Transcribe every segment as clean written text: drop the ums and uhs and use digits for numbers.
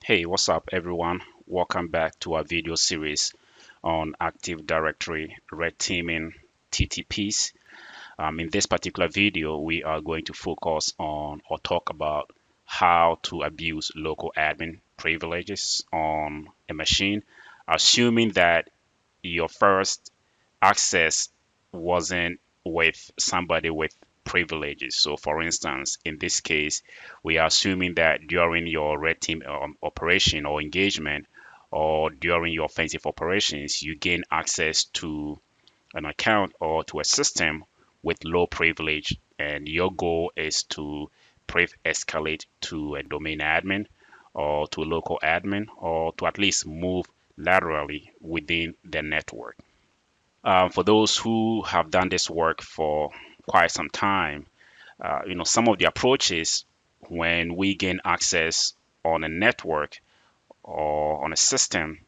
Hey, what's up everyone? Welcome back to our video series on Active Directory red teaming TTPs. In this particular video, we are going to focus on or talk about how to abuse local admin privileges on a machine, assuming that your first access wasn't with somebody with privileges. So for instance, in this case, we are assuming that during your red team operation or engagement or during your offensive operations, you gain access to an account or to a system with low privilege, and your goal is to escalate to a domain admin or to a local admin or to at least move laterally within the network. For those who have done this work for quite some time, some of the approaches when we gain access on a network or on a system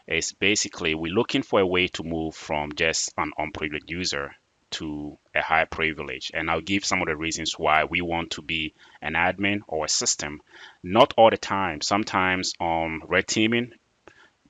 is basically we're looking for a way to move from just an unprivileged user to a high privilege. And I'll give some of the reasons why we want to be an admin or a system. Not all the time. Sometimes on red teaming,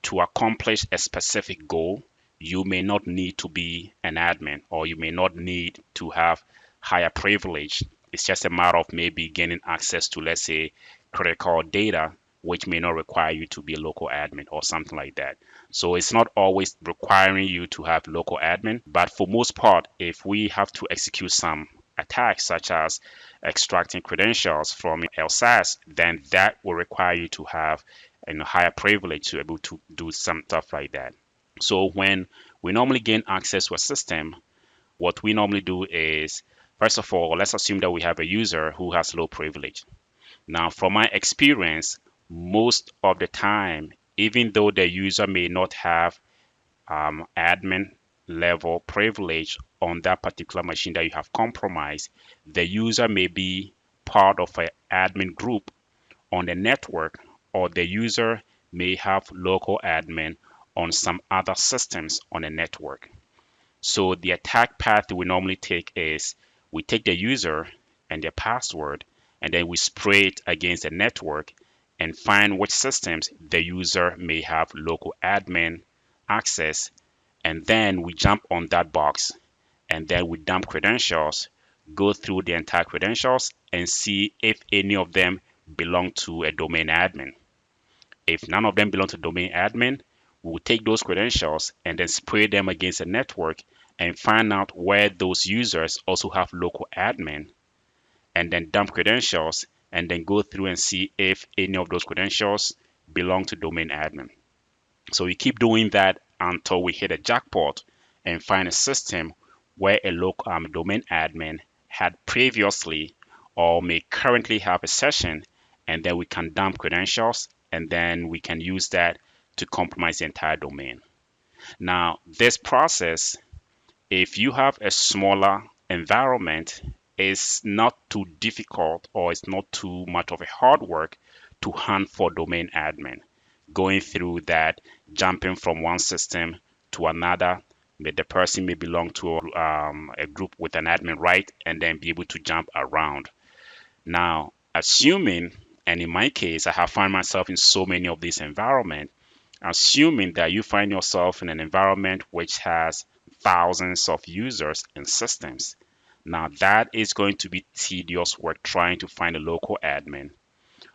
to accomplish a specific goal, you may not need to be an admin or you may not need to have higher privilege. It's just a matter of maybe gaining access to, let's say, critical data, which may not require you to be a local admin or something like that. So it's not always requiring you to have local admin, but for most part, if we have to execute some attacks such as extracting credentials from LSAS, then that will require you to have higher privilege to be able to do some stuff like that. So when we normally gain access to a system, what we normally do is, first of all, let's assume that we have a user who has low privilege. Now, from my experience, most of the time, even though the user may not have admin level privilege on that particular machine that you have compromised, the user may be part of an admin group on the network, or the user may have local admin on some other systems on the network. So the attack path we normally take is we take the user and their password, and then we spray it against the network and find which systems the user may have local admin access, and then we jump on that box and then we dump credentials, go through the entire credentials and see if any of them belong to a domain admin. If none of them belong to domain admin, we'll take those credentials and then spray them against the network and find out where those users also have local admin, and then dump credentials and then go through and see if any of those credentials belong to domain admin. So we keep doing that until we hit a jackpot and find a system where a local domain admin had previously or may currently have a session, and then we can dump credentials and then we can use that to compromise the entire domain. Now, this process, if you have a smaller environment, is not too difficult or it's not too much of a hard work to hunt for domain admin. Going through that, jumping from one system to another, the person may belong to a group with an admin right, and then be able to jump around. Now, assuming, and in my case, I have found myself in so many of these environments, assuming that you find yourself in an environment which has thousands of users and systems. Now that is going to be tedious work trying to find a local admin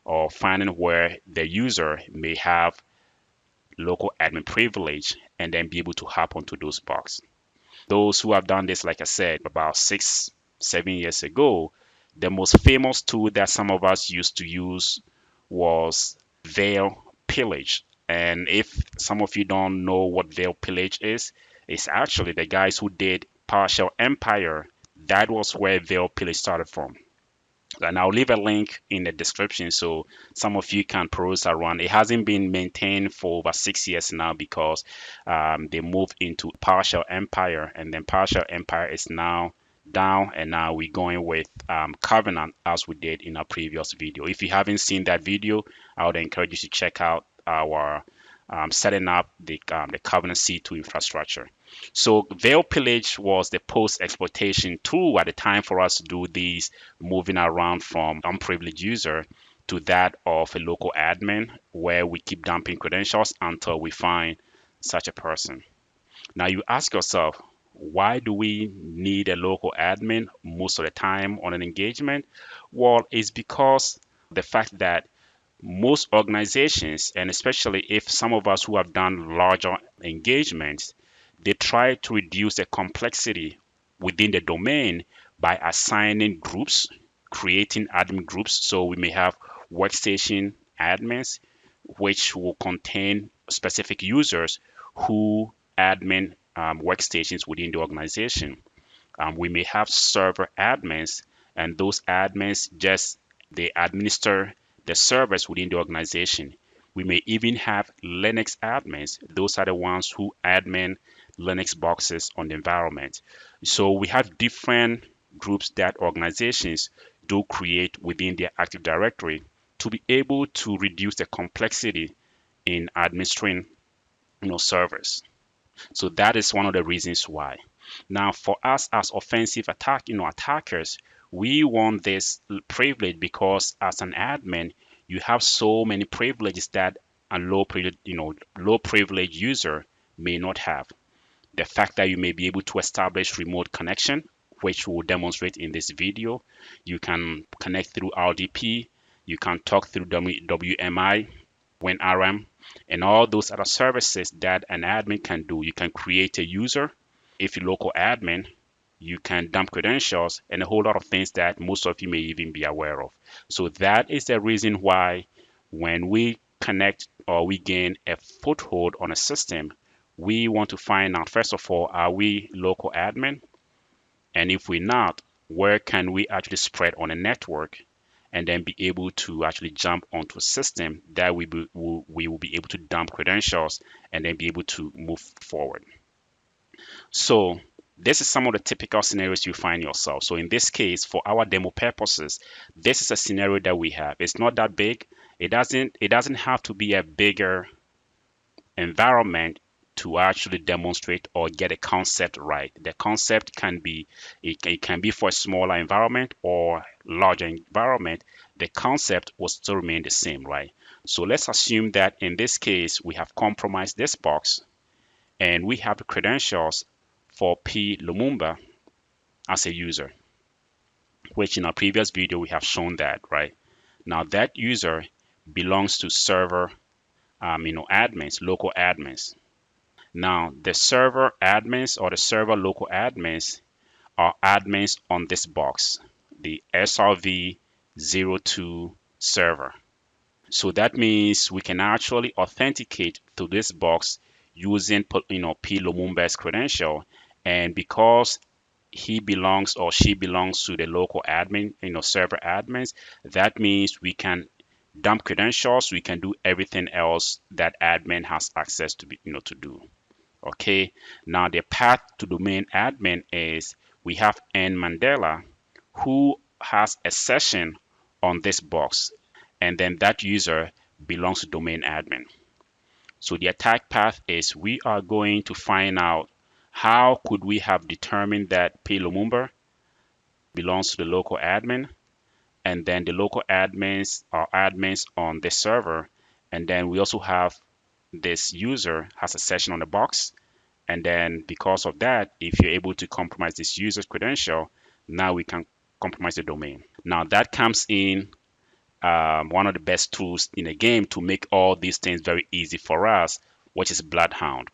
or finding where the user may have local admin privilege and then be able to hop onto those boxes. Those who have done this, like I said, about 6-7 years ago, the most famous tool that some of us used to use was Veil-Pillage. And if some of you don't know what Veil-Pillage is, it's actually the guys who did Partial Empire. That was where Veil-Pillage started from. And I'll leave a link in the description so some of you can peruse around. It hasn't been maintained for over 6 years now because they moved into Partial Empire, and then Partial Empire is now down, and now we're going with Covenant as we did in our previous video. If you haven't seen that video, I would encourage you to check out our setting up the Covenant C2 infrastructure. So Veil-Pillage was the post-exploitation tool at the time for us to do these moving around from unprivileged user to that of a local admin, where we keep dumping credentials until we find such a person. Now you ask yourself, why do we need a local admin most of the time on an engagement? Well, it's because the fact that most organizations, and especially if some of us who have done larger engagements, they try to reduce the complexity within the domain by assigning groups, creating admin groups. So we may have workstation admins, which will contain specific users who admin workstations within the organization. We may have server admins, and those admins just they administer the servers within the organization. We may even have Linux admins. Those are the ones who admin Linux boxes on the environment. So we have different groups that organizations do create within their Active Directory to be able to reduce the complexity in administering servers. So that is one of the reasons why. Now, for us as offensive attackers, we want this privilege because as an admin, you have so many privileges that a low privilege user may not have. The fact that you may be able to establish remote connection, which we'll demonstrate in this video. You can connect through RDP. You can talk through WMI, WinRM, and all those other services that an admin can do. You can create a user. If you're local admin, you can dump credentials and a whole lot of things that most of you may even be aware of. So that is the reason why when we connect or we gain a foothold on a system, we want to find out, first of all, are we local admin? And if we're not, where can we actually spread on a network and then be able to actually jump onto a system that we will be able to dump credentials and then be able to move forward. So this is some of the typical scenarios you find yourself. So in this case, for our demo purposes, this is a scenario that we have. It's not that big. It doesn't have to be a bigger environment to actually demonstrate or get a concept right. The concept can be it can be for a smaller environment or larger environment. The concept will still remain the same, right? So let's assume that in this case we have compromised this box and we have the credentials for P. Lumumba as a user, which in our previous video we have shown that, right? Now that user belongs to server admins, local admins. Now, the server admins or the server local admins are admins on this box, the SRV02 server. So that means we can actually authenticate to this box using P. Lumumba's credential, and because he belongs or she belongs to the local admin, server admins, that means we can dump credentials, we can do everything else that admin has access to to do. Okay, now the path to domain admin is we have N Mandela who has a session on this box, and then that user belongs to domain admin. So the attack path is we are going to find out how could we have determined that P. Lumumba belongs to the local admin, and then the local admins are admins on this server, and then we also have this user has a session on the box, and then because of that, if you're able to compromise this user's credential, now we can compromise the domain. Now that comes in one of the best tools in the game to make all these things very easy for us, which is BloodHound.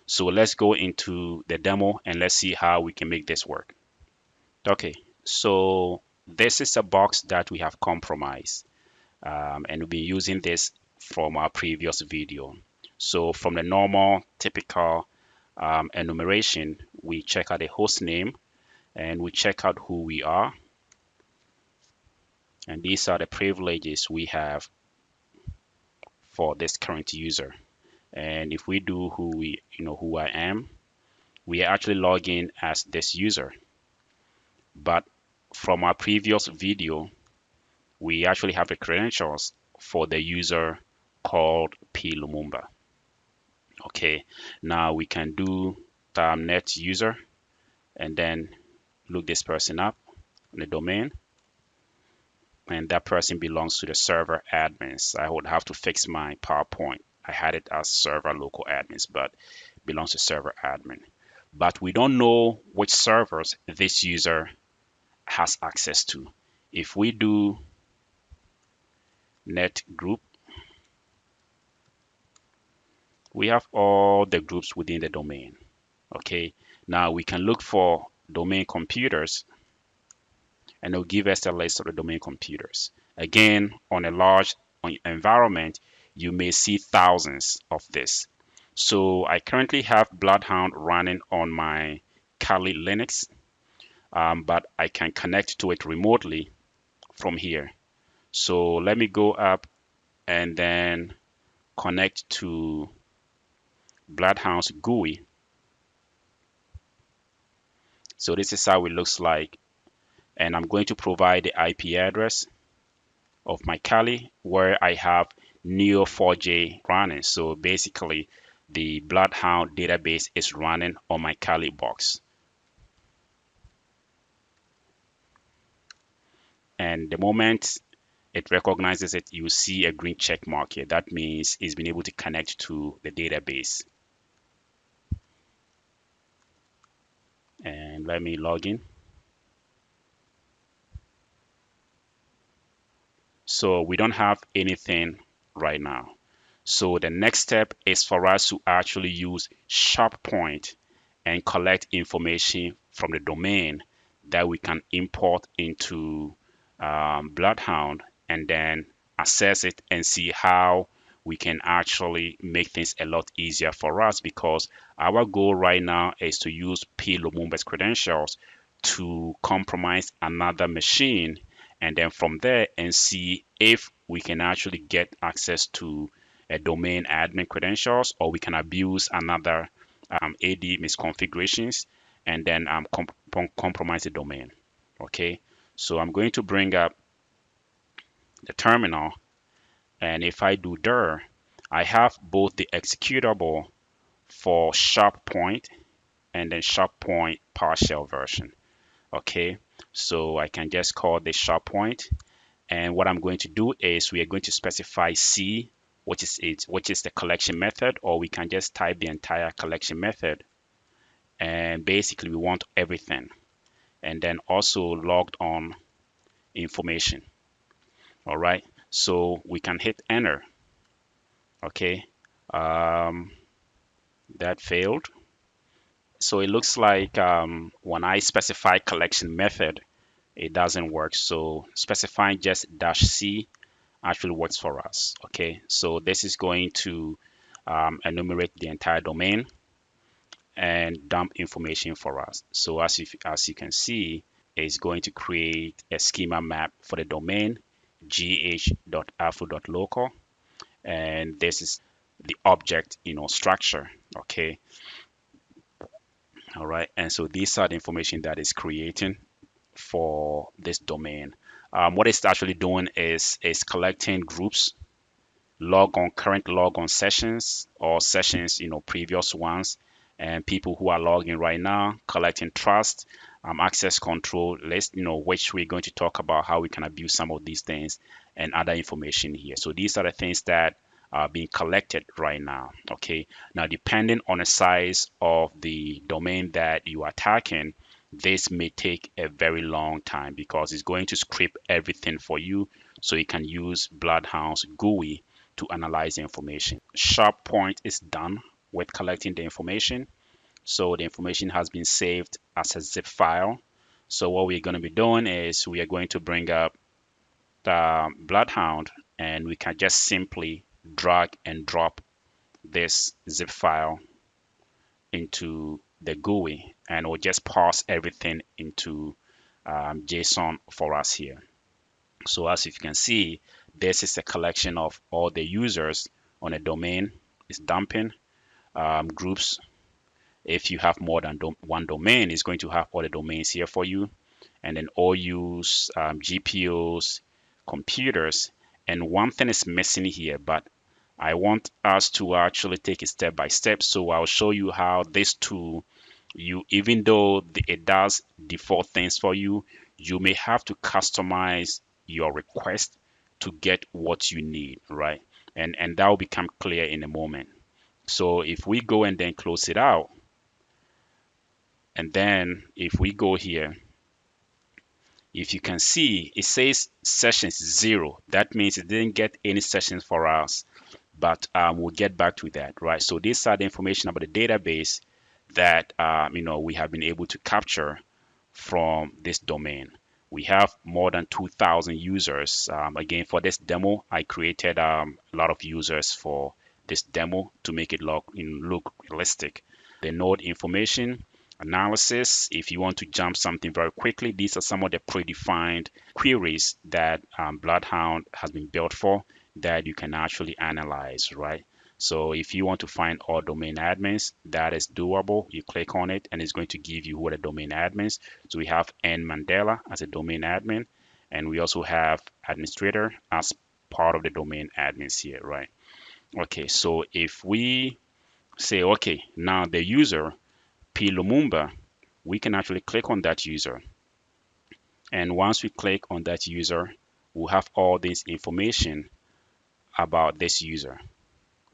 So let's go into the demo and let's see how we can make this work. Okay, so this is a box that we have compromised, and we've been using this from our previous video. So from the normal typical enumeration, we check out the host name and we check out who we are, and these are the privileges we have for this current user. And if we do who I am, we are actually logging as this user. But from our previous video, we actually have the credentials for the user called P. Lumumba. Okay, now we can do net user and then look this person up in the domain. and that person belongs to the server admins. I would have to fix my PowerPoint. I had it as server local admins, but it belongs to server admin. But we don't know which servers this user has access to. If we do net group, we have all the groups within the domain. Okay, now we can look for domain computers, and it'll give us a list of the domain computers. Again, on a large environment, you may see thousands of this. So I currently have BloodHound running on my Kali Linux, but I can connect to it remotely from here. So let me go up and then connect to BloodHound's GUI. So this is how it looks like. And I'm going to provide the IP address of my Kali where I have Neo4j running. So basically, the BloodHound database is running on my Kali box. And the moment it recognizes it, you see a green check mark here. That means it's been able to connect to the database. And let me log in. So we don't have anything right now. So the next step is for us to actually use SharpPoint and collect information from the domain that we can import into BloodHound and then assess it and see how we can actually make things a lot easier for us, because our goal right now is to use P. Lumumba's credentials to compromise another machine, and then from there and see if we can actually get access to a domain admin credentials, or we can abuse another AD misconfigurations and then compromise the domain. Okay, so I'm going to bring up the terminal, and if I do dir, I have both the executable for SharpPoint and then SharpPoint PowerShell version. Okay, so I can just call this SharpPoint, and what I'm going to do is we are going to specify C, which is the collection method, or we can just type the entire collection method. And basically we want everything, and then also logged on information. All right, so we can hit enter. Okay, that failed. So it looks like when I specify collection method, it doesn't work. So specifying just -c actually works for us. Okay, so this is going to enumerate the entire domain and dump information for us. So as you can see, it's going to create a schema map for the domain gh.alpha.local, and this is the object structure. Okay, all right, and so these are the information that is creating for this domain. What it's actually doing is collecting groups, current logon sessions, or sessions previous ones, and people who are logging right now, collecting trust, access control list, which we're going to talk about how we can abuse some of these things, and other information here. So these are the things that are being collected right now. Okay, now depending on the size of the domain that you are attacking, this may take a very long time because it's going to script everything for you, so you can use BloodHound's GUI to analyze the information. SharpPoint is done with collecting the information. So the information has been saved as a zip file. So what we're going to be doing is we are going to bring up the BloodHound, and we can just simply drag and drop this zip file into the GUI, and we'll just parse everything into JSON for us here. So as you can see, this is a collection of all the users on a domain. It's dumping groups. If you have more than one domain, it's going to have all the domains here for you, and then all use GPUs, computers. And one thing is missing here, but I want us to actually take it step by step. So I'll show you how this tool, even though it does default things for you, you may have to customize your request to get what you need, right? And that will become clear in a moment. So if we go and then close it out, and then if we go here, if you can see, it says sessions 0. That means it didn't get any sessions for us, but we'll get back to that, right? So these are the information about the database that we have been able to capture from this domain. We have more than 2,000 users. Again, for this demo, I created a lot of users for this demo to make it look realistic. The node information analysis, if you want to jump something very quickly, these are some of the predefined queries that BloodHound has been built for that you can actually analyze, right? So if you want to find all domain admins, that is doable. You click on it and it's going to give you who are the domain admins. So we have N Mandela as a domain admin, and we also have administrator as part of the domain admins here, right? Okay, so if we say, okay, now the user, P. Lumumba, we can actually click on that user. And once we click on that user, we'll have all this information about this user.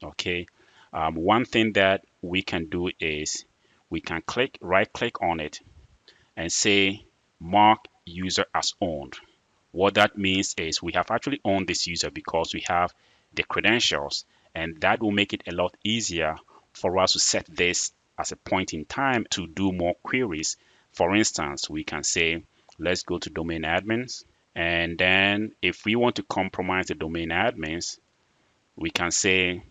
Okay, one thing that we can do is we can right click on it and say mark user as owned. What that means is we have actually owned this user because we have the credentials, and that will make it a lot easier for us to set this as a point in time to do more queries. For instance, we can say let's go to domain admins, and then if we want to compromise the domain admins, we can say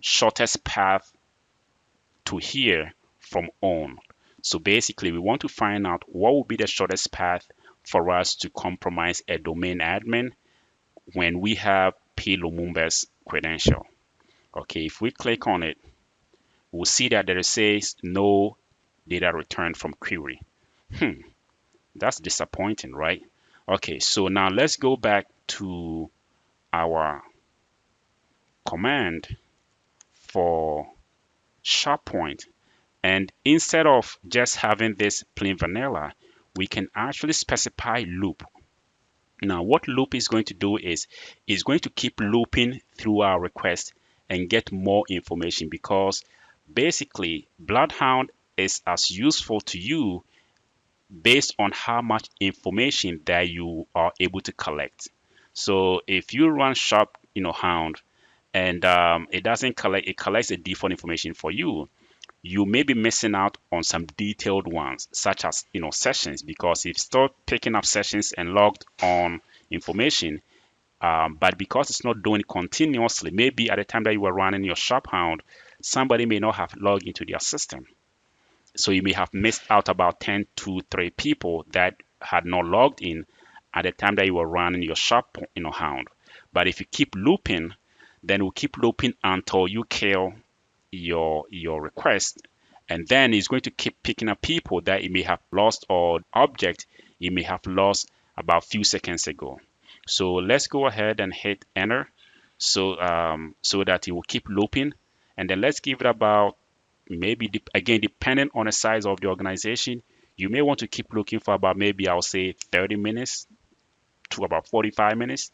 shortest path to here from own. So basically, we want to find out what would be the shortest path for us to compromise a domain admin when we have P. Lumumba's credential. Okay, if we click on it, we'll see that there says no data returned from query. That's disappointing, right? Okay, so now let's go back to our command for SharpPoint. And instead of just having this plain vanilla, we can actually specify loop. Now, what loop is going to do is going to keep looping through our request and get more information, because basically BloodHound is as useful to you based on how much information that you are able to collect. So if you run SharpHound and it doesn't collect, it collects the default information for you, you may be missing out on some detailed ones, such as sessions, because if start picking up sessions and logged on information, but because it's not doing it continuously, maybe at the time that you were running your SharpHound, somebody may not have logged into their system. So you may have missed out about 10 to 3 people that had not logged in at the time that you were running your SharpHound. But if you keep looping, then we'll keep looping until you kill your request, and then it's going to keep picking up people that it may have lost, or object it may have lost about a few seconds ago. So let's go ahead and hit enter, so that it will keep looping, and then let's give it about, maybe again depending on the size of the organization, you may want to keep looking for about, maybe I'll say 30 minutes to about 45 minutes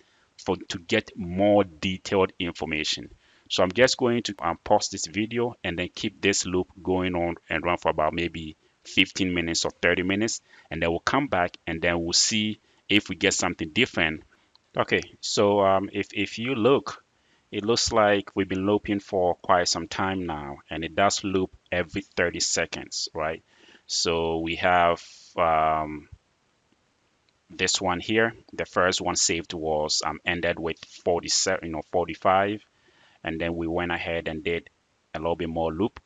to get more detailed information. So I'm just going to pause this video and then keep this loop going on and run for about maybe 15 minutes or 30 minutes, and then we'll come back and then we'll see if we get something different. Okay, so if you look, it looks like we've been looping for quite some time now, and it does loop every 30 seconds, right? So we have this one here. The first one saved was ended with 47, 45. And then we went ahead and did a little bit more loop.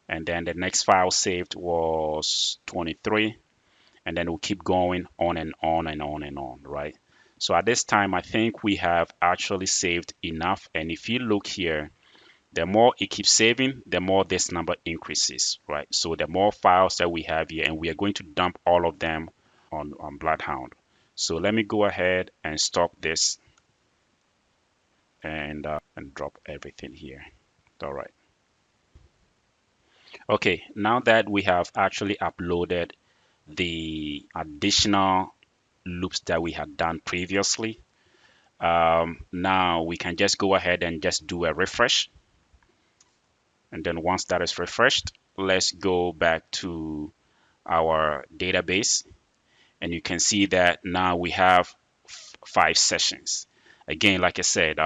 And then the next file saved was 23. And then we'll keep going on and on and on and on, right? So at this time, I think we have actually saved enough. And if you look here, the more it keeps saving, the more this number increases, right? So the more files that we have here, and we are going to dump all of them on BloodHound. So let me go ahead and stop this and drop everything here. All right. Okay, now that we have actually uploaded the additional loops that we had done previously. Now we can just go ahead and just do a refresh. And then once that is refreshed, let's go back to our database. And you can see that now we have 5 sessions. Again, like I said,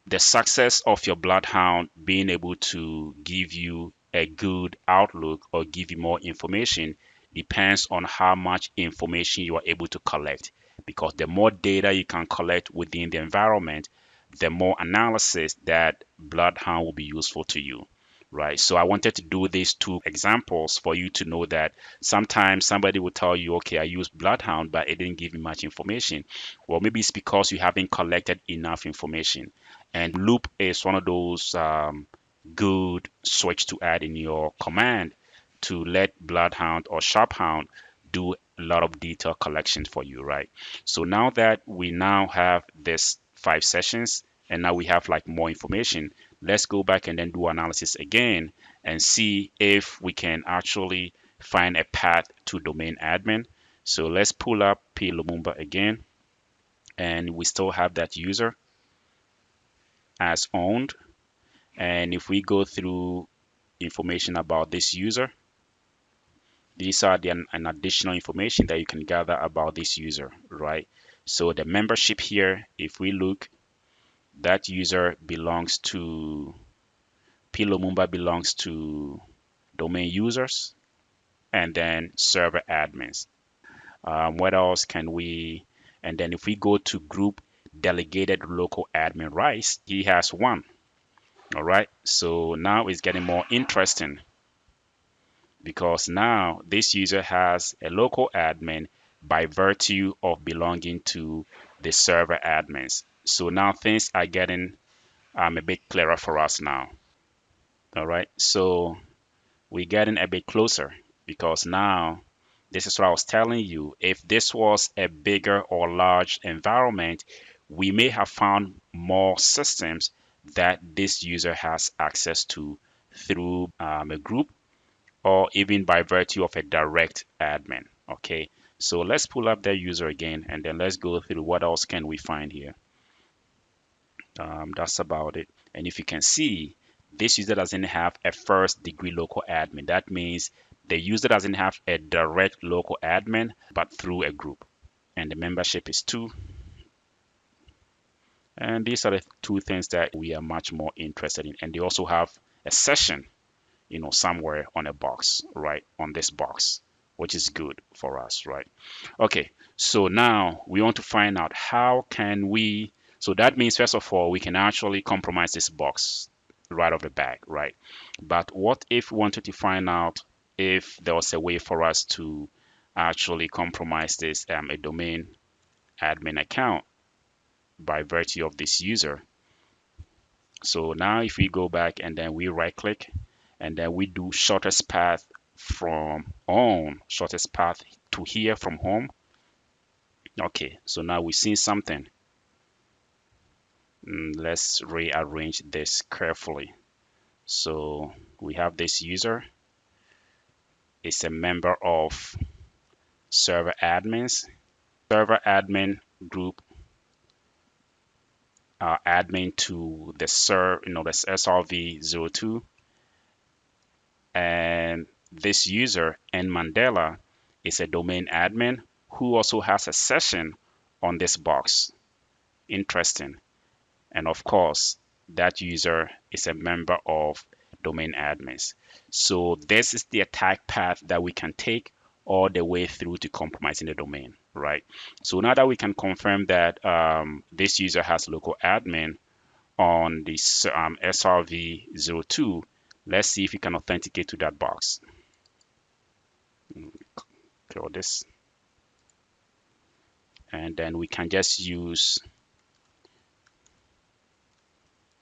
the success of your BloodHound being able to give you a good outlook or give you more information depends on how much information you are able to collect. Because the more data you can collect within the environment, the more analysis that BloodHound will be useful to you. Right. So I wanted to do these 2 examples for you to know that sometimes somebody will tell you, okay, I use BloodHound, but it didn't give me much information. Well, maybe it's because you haven't collected enough information. And loop is one of those good switch to add in your command to let BloodHound or SharpHound do a lot of detail collection for you, right? So now that we now have this 5 sessions and now we have like more information, let's go back and then do analysis again and see if we can actually find a path to domain admin. So let's pull up P. Lumumba again, and we still have that user as owned. And if we go through information about this user, these are an additional information that you can gather about this user, right? So the membership here, if we look, that user belongs to P. Lumumba belongs to domain users and then server admins. What else can we? And then if we go to group delegated local admin rights, he has 1. All right. So now it's getting more interesting because now this user has a local admin by virtue of belonging to the server admins. So now things are getting a bit clearer for us now. All right. So we're getting a bit closer because now this is what I was telling you. If this was a bigger or large environment, we may have found more systems that this user has access to through a group or even by virtue of a direct admin. Okay, so let's pull up that user again and then let's go through what else can we find here. That's about it. And if you can see, this user doesn't have a first degree local admin. That means the user doesn't have a direct local admin, but through a group. And the membership is 2. And these are the 2 things that we are much more interested in. And they also have a session, somewhere on a box, right? On this box, which is good for us, right? Okay, so now we want to find out how can we, so that means first of all, we can actually compromise this box right off the bat, right? But what if we wanted to find out if there was a way for us to actually compromise this a domain admin account by virtue of this user? So now if we go back and then we right click and then we do shortest path from home, shortest path to here from home. Okay, so now we see something. Let's rearrange this carefully. So we have this user. It's a member of server admins. Server admin group admin to the this SRV02. And this user, N Mandela, is a domain admin who also has a session on this box. Interesting. And of course, that user is a member of domain admins. So this is the attack path that we can take all the way through to compromising the domain, right? So now that we can confirm that this user has local admin on this SRV02, let's see if we can authenticate to that box. Clear this. And then we can just use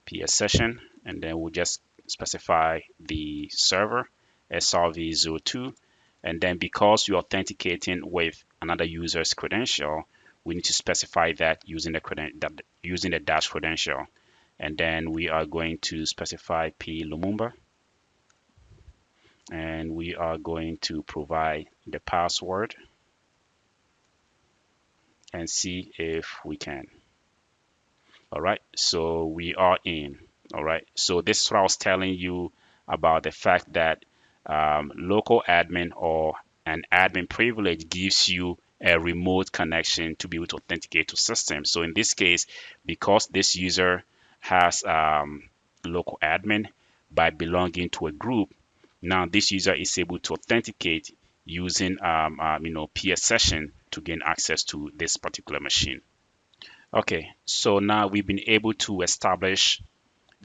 PS session, and then we'll just specify the server SRV02. And then because you're authenticating with another user's credential, we need to specify that using the dash credential. And then we are going to specify P Lumumba. And we are going to provide the password. and see if we can. All right, so we are in. All right, so this is what I was telling you about the fact that local admin or an admin privilege gives you a remote connection to be able to authenticate to systems. So in this case, because this user has local admin by belonging to a group, now this user is able to authenticate using peer session to gain access to this particular machine. Okay, so now we've been able to establish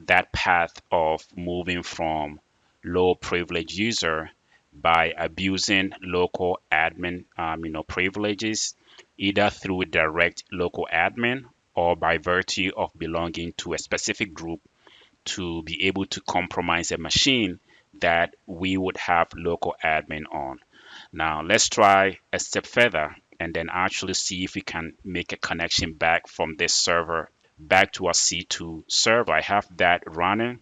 that path of moving from low privilege user by abusing local admin privileges, either through direct local admin or by virtue of belonging to a specific group to be able to compromise a machine that we would have local admin on. Now let's try a step further and then actually see if we can make a connection back from this server back to our C2 server. I have that running,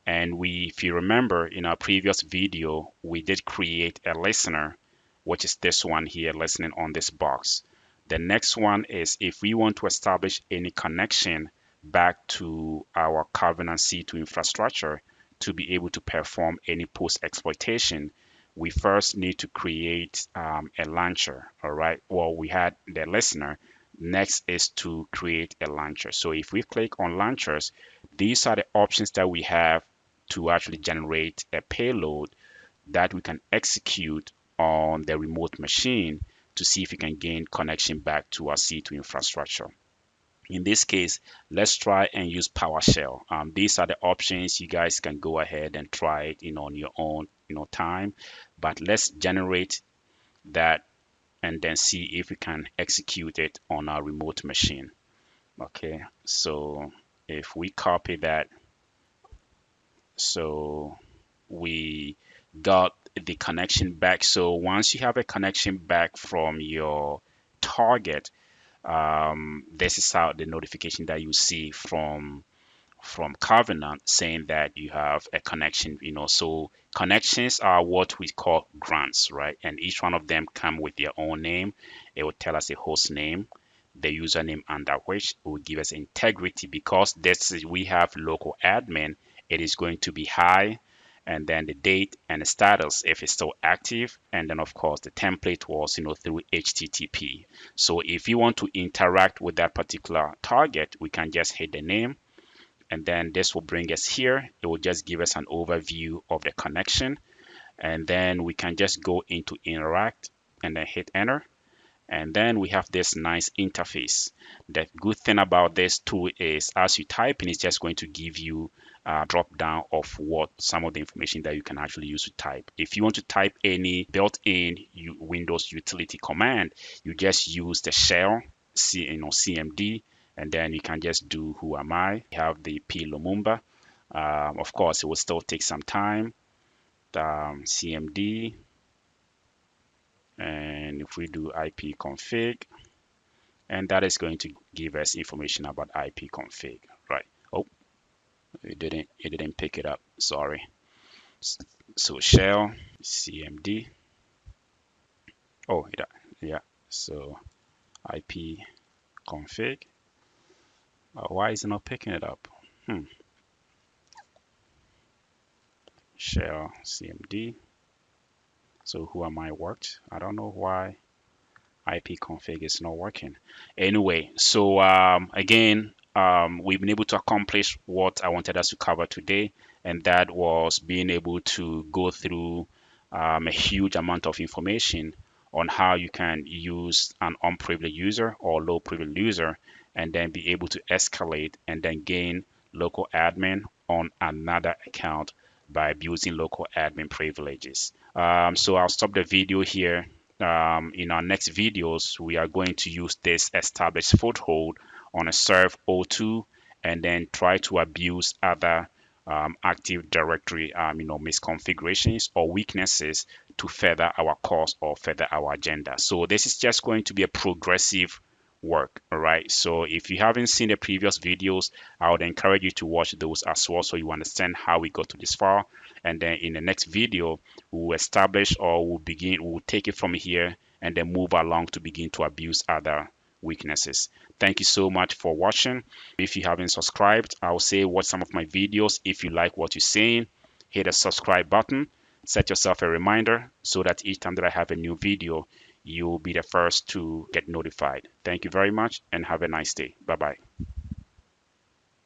and if you remember in our previous video, we did create a listener, which is this one here, listening on this box. The next one is if we want to establish any connection back to our Covenant C2 infrastructure to be able to perform any post exploitation, we first need to create a launcher. All right, well, we had the listener. Next is to create a launcher. So if we click on launchers, these are the options that we have to actually generate a payload that we can execute on the remote machine to see if we can gain connection back to our C2 infrastructure. In this case, let's try and use PowerShell. These are the options. You guys can go ahead and try it on your own time, but let's generate that and then see if we can execute it on our remote machine. Okay, so if we copy that, so we got the connection back. So once you have a connection back from your target, this is how the notification that you see from Covenant saying that you have a connection. So connections are what we call grants, right? And each one of them come with their own name. It will tell us a host name, the username under which will give us integrity. Because we have local admin, it is going to be high, and then the date and the status if it's still active, and then of course the template was through HTTP. So if you want to interact with that particular target, we can just hit the name, and then this will bring us here. It will just give us an overview of the connection, and then we can just go into interact and then hit enter. And then we have this nice interface. The good thing about this tool is as you type in, it's just going to give you a drop down of some of the information that you can actually use to type. If you want to type any built-in Windows utility command, you just use the shell, CMD, and then you can just do who am I. We have the P Lumumba. Of course, it will still take some time. CMD. And if we do IP config, and that is going to give us information about IP config, right? Oh, it didn't pick it up. Sorry. So shell CMD. Oh, yeah. So IP config. Why is it not picking it up? Shell CMD. So who am I worked? I don't know why IP config is not working. Anyway, so again, we've been able to accomplish what I wanted us to cover today, and that was being able to go through a huge amount of information on how you can use an unprivileged user or low privileged user and then be able to escalate and then gain local admin on another account by abusing local admin privileges. So I'll stop the video here. In our next videos, we are going to use this established foothold on a serve O2 and then try to abuse other Active Directory misconfigurations or weaknesses to further our cause or further our agenda. So this is just going to be a progressive work. All right, so if you haven't seen the previous videos, I would encourage you to watch those as well so you understand how we got to this far. And then in the next video, we'll establish or we'll take it from here and then move along to begin to abuse other weaknesses. Thank you so much for watching. If you haven't subscribed, I'll say watch some of my videos. If you like what you're seeing, hit the subscribe button. Set yourself a reminder so that each time that I have a new video, you'll be the first to get notified. Thank you very much and have a nice day. Bye bye.